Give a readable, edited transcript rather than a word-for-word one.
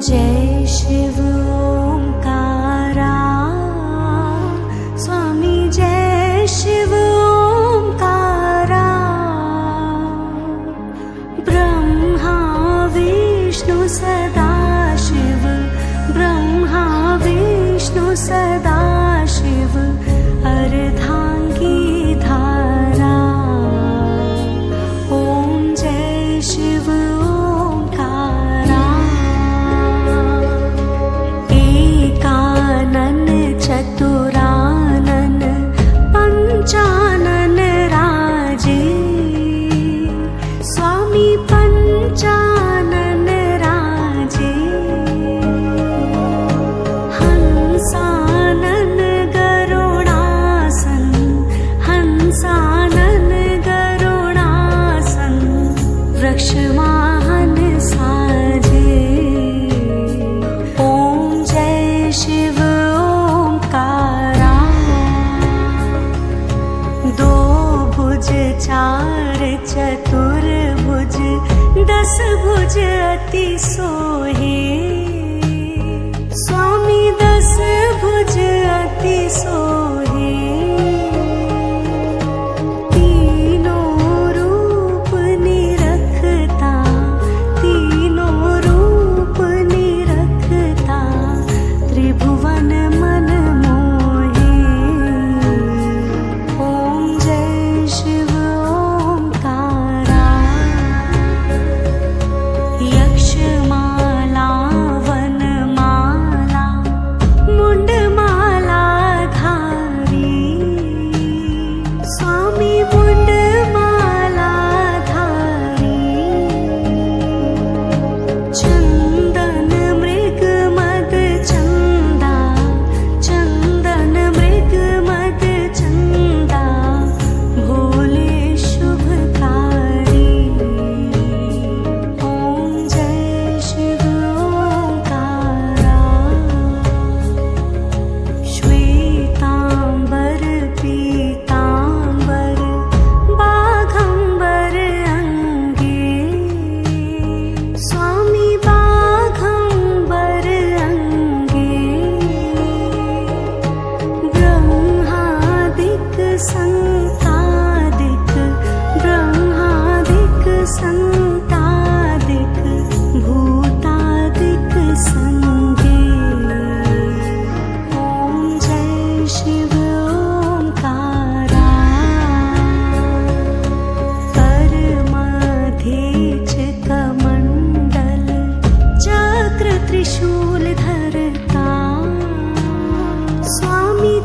जय शिव ओंकारा स्वामी जय शिव ओंकारा ब्रह्मा विष्णु सदा शिव ब्रह्मा विष्णु सदा शिव अर्धांगी धारा ओम जय शिव ओंकारा एकानन चतुरानन पंचानन राजे स्वामी पंचानन राजे हंसानन गरुडासन हंसानन गरुडासन वृक्षवाहन साजे ओम जय शिव ओंकारा दो भुज चार चतुर्भुज 10 भुज अति सोहे स्वामी 10 भुज अति सोहे तीनों रूप निरखता तीनों रूप निरखता त्रिभुवन मन मोहे ओम जय शिव ओंकारा यक्षमाला वनमाला मुंडमाला धारी स्वामी मुंडमाला धारी चंदन मृग मद चंदा चंदन मृग मद चंदा भोले शुभकारी ओम जय शिव ओंकारा श्वेतांबर पीतांबर बाघंबर अंगे स्वामी बाघंबर अंगे ब्रह्मादिक संतादिक ब्रह्मादिक संतादिक भूतादिक संगे ओम जय शिव ओंकारा कर्मध्येच कमंडल चक्र त्रिशूल धरता स्वामी